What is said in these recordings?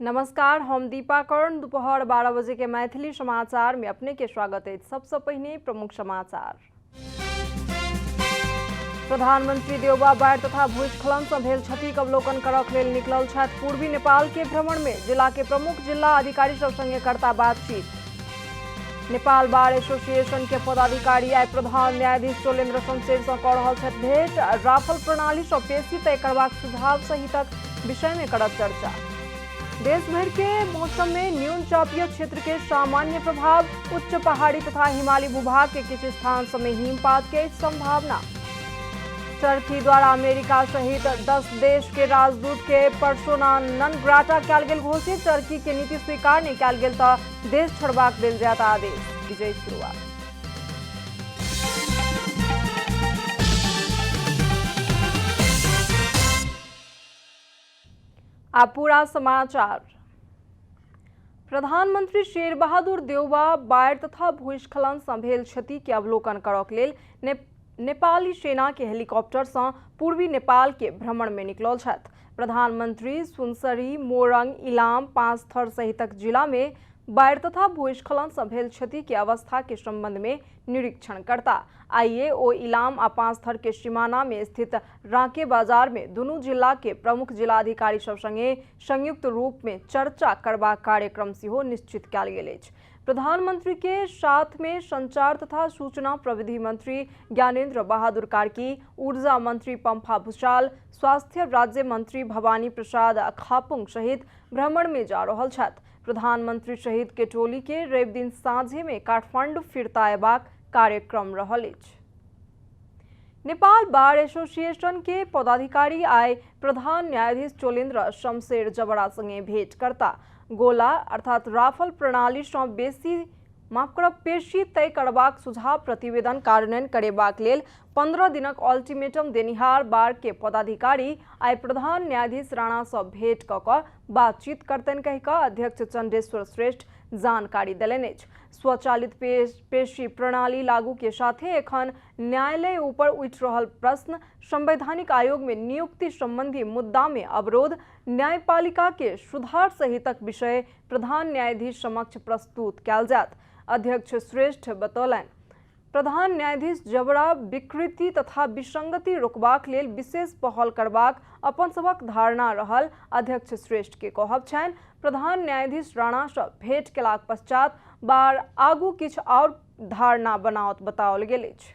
नमस्कार, हम दीपा कर्ण। दोपहर 12 बजे के मैथिली समाचार में अपने के स्वागत है। सबसे पहले प्रमुख समाचार। प्रधानमंत्री देउबा बाढ़ तथा भूस्खलन से भेल क्षतिक अवलोकन करक लेल निकलल छथि। पूर्वी नेपाल के भ्रमण में जिला के प्रमुख जिला अधिकारी सब संगे करता बातचीत। नेपाल बार एसोसिएशन के पदाधिकारी आइ प्रधान न्यायाधीश चोलेन्द्र शमशेर से कऽ रहल छथि भेंट। राफेल प्रणाली से पेशी तय करबाक सुझाव सहितक विषय में करब चर्चा। देश भर के मौसम में न्यून चापीय क्षेत्र के सामान्य प्रभाव। उच्च पहाड़ी तथा हिमालयी भूभाग के किसी स्थान समय हिमपात के संभावना। टर्की द्वारा अमेरिका सहित 10 देश के राजदूत के पर्सोना नन ग्राटा कयल गेल घोषित। टर्की के नीति स्वीकार नहीं कयल गेल तऽ देश छोड़बाक देल जायत आदेश। विजय शुरुआत। अब पूरा समाचार। प्रधानमंत्री शेर बहादुर देउबा बाढ़ तथा भूस्खलन से भेल क्षति के अवलोकन करक लेल नेपाली सेना के हेलीकॉप्टर से पूर्वी नेपाल के भ्रमण में निकलल छथि। प्रधानमंत्री सुनसरी, मोरंग, इलाम, पाँचथर सहितक जिला में बाढ़ तथा भूस्खलन से भेल क्षति के अवस्था के संबंध में निरीक्षण करता। आइए ओ इलाम आ पाँचथर के सीमाना में स्थित राके बाजार में दुनू जिला के प्रमुख जिलाधिकारी सब संगे संयुक्त रूप में चर्चा करबाक कार्यक्रम सेहो निश्चित कयल गेल अछि। प्रधानमंत्री के साथ में संचार तथा सूचना प्रविधि मंत्री ज्ञानेन्द्र बहादुर कार्की, ऊर्जा मंत्री पंफा भूषाल, स्वास्थ्य राज्य मंत्री भवानी प्रसाद खापुंग सहित भ्रमण में जा रहल छथि। प्रधानमंत्री सहित के टोली के रवि दिन साँझे में काठमांडू फिरता अयबाक कार्यक्रम रहल अछि। नेपाल बार एसोसिएशन के पदाधिकारी आइ प्रधान न्यायाधीश चोलेन्द्र शमशेर जबरा संगे भेंट करता। गोला अर्थात राफेल प्रणाली से पेशी तय करबाक सुझाव प्रतिवेदन कार्यान्वयन करेबाक लेल 15 दिनक अल्टीमेटम देनिहार बार के पदाधिकारी आइ प्रधान न्यायाधीश राणा से भेंट कऽ बातचीत करतनि कहि कऽ अध्यक्ष चंडेश्वर श्रेष्ठ जानकारी देलनि अछि। स्वचालित पेशी प्रणाली लागू के साथे एखन न्यायालय ऊपर उठि रहल प्रश्न, संवैधानिक आयोग में नियुक्ति संबंधी मुद्दा में अवरोध, न्यायपालिका के सुधार सहितक विषय प्रधान न्यायाधीश समक्ष प्रस्तुत कयल जायत। अध्यक्ष श्रेष्ठ बतौलनि प्रधान न्यायाधीश जबरा विकृति तथा विसंगति रोकबाक लेल विशेष पहल करबाक अपन सबक धारणा रहल। अध्यक्ष श्रेष्ठ के कहब छनि प्रधान न्यायाधीश राणा से भेंट केलाक पश्चात बार आगू किछु और धारणा बनाओत बताओल गेल अछि।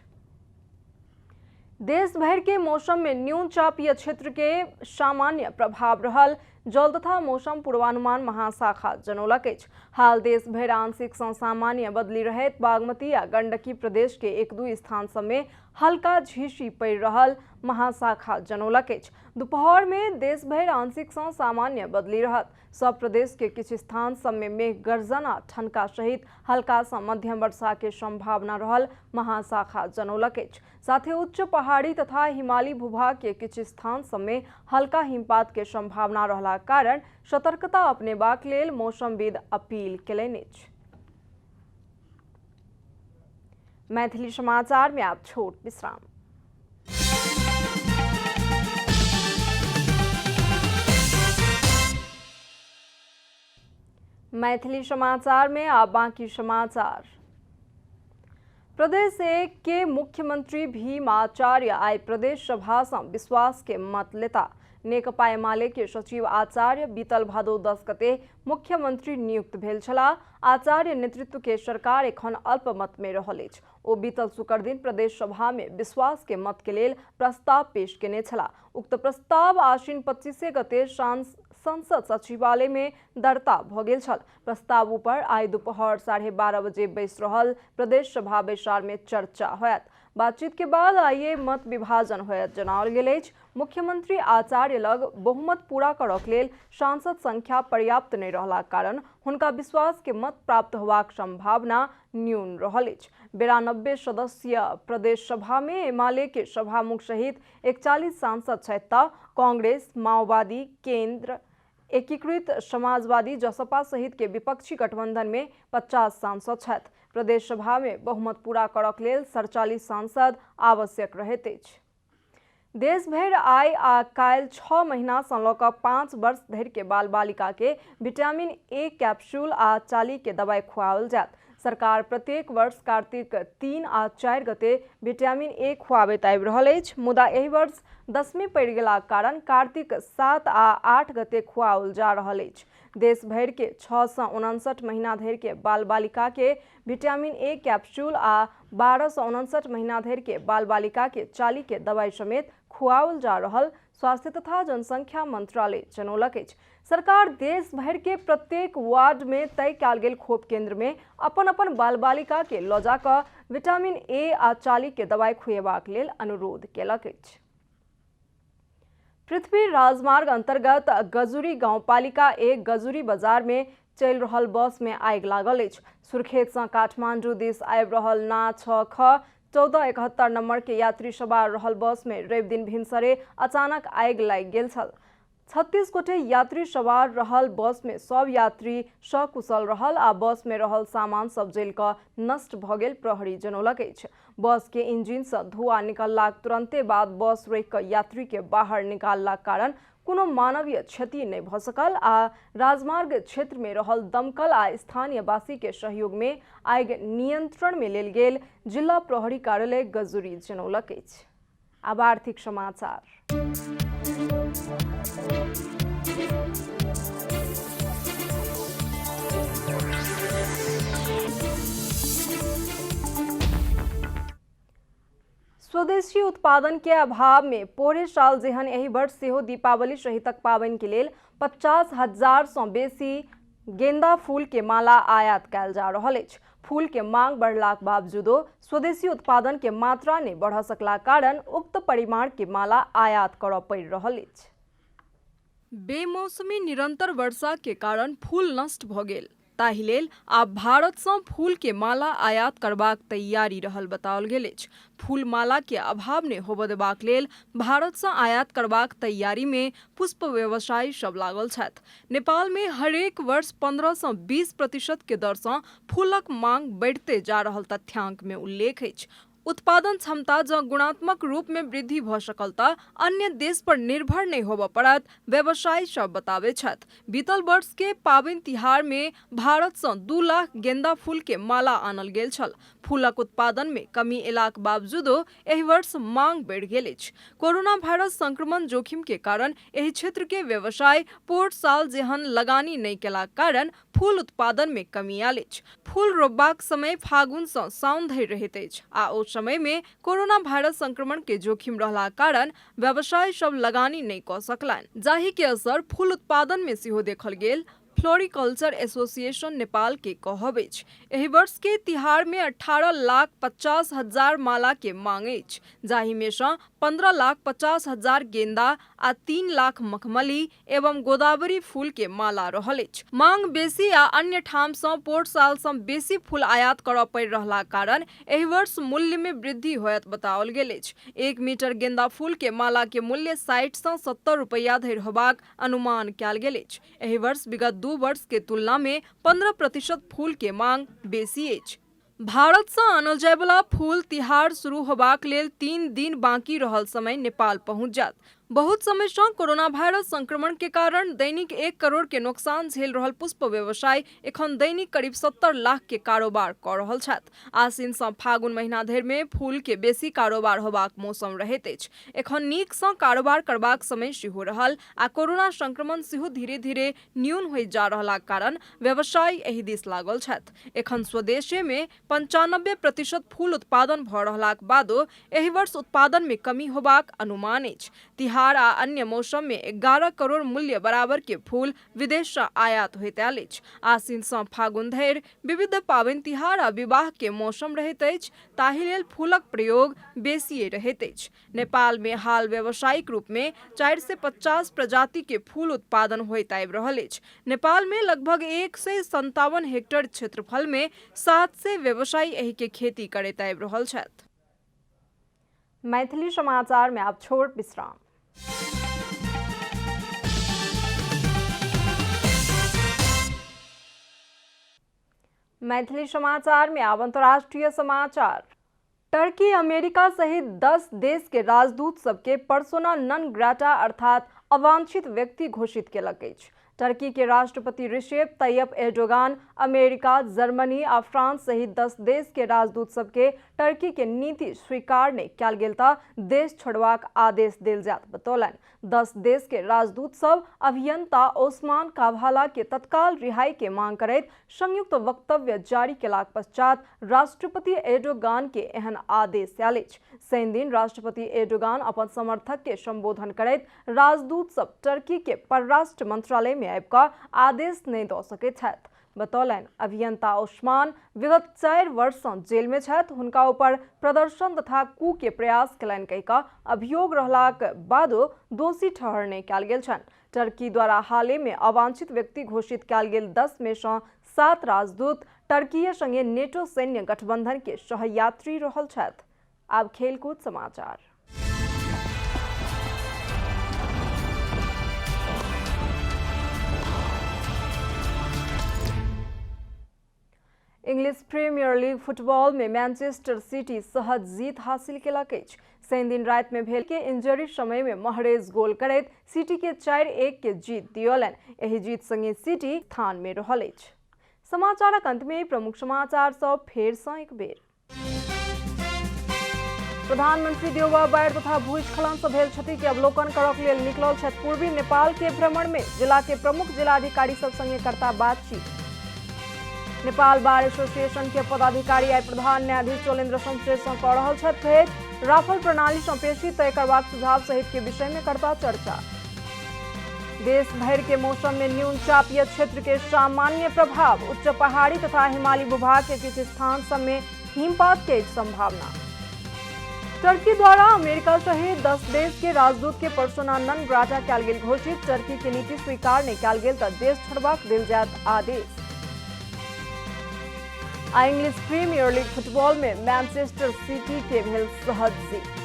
देश भर के मौसम में न्यून चापीय क्षेत्र के सामान्य प्रभाव रहल। जल तथा मौसम पूर्वानुमान महाशाखा जनौलक अछि। हाल देश भर आंशिक सँ सामान्य बदली रहैत बागमती आ गंडकी प्रदेश के 1-2 स्थान सब में हल्का झीसी पड़ि रहल महाशाखा जनौलक अछि। दोपहर में देश भर आंशिक सँ सामान्य बदली रहत। सब प्रदेश के किछु स्थान सब में मेघ गर्जन आ ठनका सहित हल्का सँ मध्यम वर्षा के संभावना रहल महाशाखा जनौलक अछि। साथ ही उच्च पहाड़ी तथा हिमालयी भूभाग के किछु स्थान सब में हल्का हिमपात के संभावना रहला कारण सतर्कता अपनेबाक लेल मौसमविद अपील केलनि अछि। मैथिली समाचार में आप छोट विश्राम। मैथिली समाचार में आप बाकी समाचार। प्रदेश 1 के मुख्यमंत्री भीम आचार्य आइ प्रदेश सभा से विश्वास के मत लेता। नेकपा एमाले के सचिव आचार्य बीतल भादो 10 गते मुख्यमंत्री नियुक्त भेल छलाह। आचार्य नेतृत्व के सरकार एखन अल्पमत में रहल अछि। ओ बीतल शुक्र दिन प्रदेश सभा में विश्वास के मत के लेल प्रस्ताव पेश केने छलाह। उक्त प्रस्ताव आश्विन 25 गते संसद सचिवालय में दर्ता भ गेल छल। प्रस्ताव ऊपर आइ दोपहर 12:30 बजे बैस रहल प्रदेश सभा बैसार में चर्चा होयत। बातचीत के बाद आइए मत विभाजन होयत जनाओल गेल अछि। मुख्यमंत्री आचार्य लग बहुमत पूरा करक लेल सांसद संख्या पर्याप्त नहीं रहला कारण हुनका विश्वास के मत प्राप्त होबाक संभावना न्यून रहल अछि। 92 सदस्यीय प्रदेश सभा में एमाले के सभामुख सहित 41 सांसद छथि। कांग्रेस, माओवादी, केंद्र, एकीकृत समाजवादी, जसपा सहित के विपक्षी गठबंधन में 50 सांसद छथि। प्रदेश सभा में बहुमत पूरा करक लेल 47 सांसद आवश्यक रहैत अछि। देश भर आइ आ काल्हि 6 महीना सँ लऽ कऽ 5 वर्ष धरि के बाल बालिका के विटामिन ए कैप्सूल आ चाली के दवाई खुआओल जायत। सरकार प्रत्येक वर्ष कार्तिक 3 आ 4 गते विटामिन ए खुआबैत आबि रहल अछि, मुदा एहि वर्ष 10वीं पड़ि गेलाक कारण कार्तिक 7 आ 8 गते खुआओल जा रहल अछि। देश भर के 6 सँ 59 महीना धरि के बाल बालिका के विटामिन ए कैप्सूल आ 12 सँ 59 महीना धरि के बाल बालिका के चाली के दवाई समेत खुआओल जा रहल स्वास्थ्य तथा जनसंख्या मंत्रालय जनौलक अछि। सरकार देश भर के प्रत्येक वार्ड में तय कयल गेल खोप केंद्र में अपन अपन बाल बालिका के लऽ जा कऽ विटामिन ए आ चाली के दवाई खुएबाक लेल अनुरोध केलक अछि। पृथ्वी राजमार्ग अंतर्गत गजुरी गांवपालिका 1 गजुरी बाजार में चलि रहल बस में आगि लागल अछि। सुर्खेत सँ काठमांडू दिस आबि रहल ना 6 ख 1471 नंबर के यात्री सवार रहल बस में रवि दिन भिनसरे अचानक आगि लागि गेल छल। 36 गोटे यात्री सवार रहल बस में सब यात्री सकुशल रहल आ बस में रहल सामान सब जलि कऽ नष्ट भऽ गेल, प्रहरी जनौलक अछि। बस के इंजिन से धुआं निकललाक तुरंते बाद बस रोकि कऽ यात्री के बाहर निकाललाक कारण कोनो मानवीय क्षति नहीं भऽ सकल आ राजमार्ग क्षेत्र में रहल दमकल आ स्थानीय वासी के सहयोग में आगि नियंत्रण में लेल गेल, जिला प्रहरी कार्यालय गजुरी जनौलक अछि। अब आर्थिक समाचार। स्वदेशी उत्पादन के अभाव में पोरे साल जेहन एहि वर्ष सेहो दीपावली सहितक पावनि के लेल 50,000 सँ बेसी गेंदा फूल के माला आयात कयल जा रहल अछि। फूल के मांग बढ़लाक बावजूदो स्वदेशी उत्पादन के मात्रा नहि बढ़ सकलाक कारण उक्त परिमाण के माला आयात करऽ पड़ि रहल अछि। बेमौसमी निरंतर वर्षा के कारण फूल नष्ट भऽ गेल, ताहि लेल आब भारत सँ फूल के माला आयात करबाक तैयारी रहल बताओल गेल अछि। फूल माला के अभाव ने होबय देबाक लेल भारत सँ आयात करबाक तैयारी में पुष्प व्यवसायी सब लागल छथि। नेपाल में हरेक वर्ष 15 सँ 20% के दर सँ फूलक मांग बढ़ते जा रहल तथ्यांक में उल्लेख अछि। उत्पादन क्षमता जँ गुणात्मक रूप में वृद्धि भऽ सकल तऽ अन्य देश पर निर्भर नहीं होबऽ पड़त, व्यवसायी सब बताबे छथि। बीतल वर्ष के पाबनि तिहार में भारत सँ 2 लाख गेंदा फूल के माला आनल गेल छल। फूलक उत्पादन में कमी एलाक बावजूदो एहि वर्ष मांग बढ़ि गेल अछि। कोरोना वायरस संक्रमण जोखिम के कारण एहि क्षेत्र के व्यवसाय पोर्ट साल जेहन लगानी नहीं केलाक कारण फूल उत्पादन में कमी आयल अछि। फूल रोपबाक समय फागुन सँ साउन धरि रहैत अछि आ ओ समय में कोरोना वायरस संक्रमण के जोखिम रहलाक कारण व्यवसायी सब लगानी नहीं कऽ सकलनि, जाहि के असर फूल उत्पादन में सेहो देखल गेल। फ्लोरिकल्चर एसोसिएशन नेपाल के कहब अछि एहि वर्ष के तिहार में 18,50,000 माला के मांग अछि, जाहि में सँ 15,50,000 गेंदा आ 3 लाख मखमली एवं गोदावरी फूल के माला रहल अछि। मांग बेसी आ अन्य ठाम सँ पोर्ट साल सँ बेसी फूल आयात करऽ पड़ि रहलाक कारण एहि वर्ष मूल्य में वृद्धि होयत बताओल गेल अछि। 1 मीटर गेंदा फूल के माला के मूल्य 60 सँ 70 रुपया धरि होबाक अनुमान कयल गेल अछि। एहि वर्ष विगत 2 वर्ष के तुलना में 15% फूल के मांग बेसी अछि। भारत सँ आनल जाय वाला फूल तिहार शुरू होबाक लेल 3 दिन बाकी रहल समय नेपाल पहुंच जायत। बहुत समय सँ कोरोना वायरस संक्रमण के कारण दैनिक 1 करोड़ के नुकसान झेल रहल पुष्प व्यवसाय एखन दैनिक करीब 70 लाख के कारोबार कऽ रहल छथि। आसिन सँ फागुन महीना धरि में फूल के बेसी कारोबार होबाक मौसम रहैत अछि। एखन नीक सँ कारोबार करबाक समय सेहो रहल आ कोरोना संक्रमण सेहो धीरे धीरे न्यून होइत जा रहलाक कारण व्यवसायी एहि दिस लागल छथि। एखन स्वदेशे में 95% फूल उत्पादन भऽ रहलाक बादो एहि वर्ष उत्पादन में कमी होबाक अनुमान अछि। तिहार आ अन्य मौसम में 11 करोड़ मूल्य बराबर के फूल विदेश सँ आयात होइत आयल अछि। आसिन सँ फागुन धरि विविध पाबनि तिहार आ विवाह के मौसम रहैत अछि, ताहि लेल फूलक प्रयोग बेसिये रहैत अछि। नेपाल में हाल व्यावसायिक रूप में 4 से 50 प्रजाति के फूल उत्पादन होइत आबि रहल अछि। नेपाल में लगभग 157 हेक्टेयर क्षेत्रफल में 700 व्यवसायी एहि के खेती करैत आबि रहल छथि। मैथिली समाचार में आप छोट विश्राम। मैथिली समाचार में अब अंतर्राष्ट्रीय समाचार। टर्की अमेरिका सहित 10 देश के राजदूत सबके पर्सोना नन ग्राटा अर्थात अवांछित व्यक्ति घोषित केलक अछि। टर्की के राष्ट्रपति रिसेप तैयब एर्डोगान अमेरिका, जर्मनी आ फ्रांस सहित 10 देश के राजदूत सबके टर्की के नीति स्वीकार नहीं कयल गेल त देश छोड़बाक आदेश देल जात बतौलन। 10 देश के राजदूत सब अभियंता ओस्मान काभाला के तत्काल रिहाई के मांग करैत संयुक्त वक्तव्य जारी केलाक पश्चात राष्ट्रपति एर्डोगान के एहन आदेश आयल अछि। शनि दिन राष्ट्रपति एर्डोगान अपन समर्थक के संबोधन करैत राजदूत सब टर्की के परराष्ट्र मंत्रालय में आबि कऽ आदेश नहीं दऽ सकैत छथि। बतौलन अभियंता ओस्मान विगत 4 वर्ष से जेल में छथि। हुनका ऊपर प्रदर्शन तथा कू के प्रयास कयलनि कहि कऽ अभियोग रहलाक बादो दोषी ठहर नहीं कयल गेल छनि। टर्की द्वारा हाले में अवांछित व्यक्ति घोषित कयल गेल 10 में से 7 राजदूत टर्की संगे नेटो सैन्य गठबंधन के सहयात्री रहल छथि। आब खेलकूद समाचार। इंग्लिश प्रीमियर लीग फुटबॉल में मैनचेस्टर सिटी सहज जीत हासिल केलक अछि। शनि दिन रात में भेल के इंजरी समय में महरेज गोल करैत सिटी के 4-1 के जीत दियौलन। एहि जीत संगे सिटी स्थान में रहल अछि। समाचारक अंत में प्रमुख समाचार सब फेर सँ एक बेर। प्रधानमंत्री देउबा बाढ़ तथा भूस्खलन सँ भेल क्षति के अवलोकन करक लेल निकलल छथि। पूर्वी नेपाल के भ्रमण में जिला के प्रमुख जिलाधिकारी सब संगे करता बातचीत। नेपाल बार एसोसिएशन के पदाधिकारी आई प्रधान न्यायाधीश चोलेन्द्र शमशेर सँ कऽ रहल छथि भेंट। राफेल प्रणाली सँ पेशी तय करबाक सुझाव सहित के विषय में करता चर्चा। देश भर के मौसम में न्यून चापीय क्षेत्र के सामान्य प्रभाव, उच्च पहाड़ी तथा हिमालयी भूभाग के किसी स्थान सब में हिमपात के संभावना। टर्की द्वारा अमेरिका सहित 10 देश के राजदूत के पर्सोना नन ग्राटा कयल गेल घोषित। टर्की के नीति स्वीकार नहीं कयल गेल त देश छोड़बाक देल जायत आदेश। इंग्लिश प्रीमियर लीग फुटबॉल में मैनचेस्टर सिटी के भेल सहज जीत।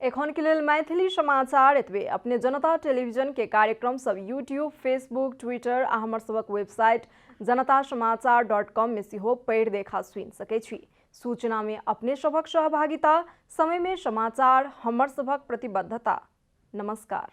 एखन के लेल मैथिली समाचार एतबे। अपने जनता टेलीविजन के कार्यक्रम सब यूट्यूब, फेसबुक, ट्विटर आ हमर सबक वेबसाइट janatasamaachar.com में सेहो पढ़ि देखा सुनि सकै छी। सूचना में अपने सबक सहभागिता, समय में समाचार हमर सबक प्रतिबद्धता। नमस्कार।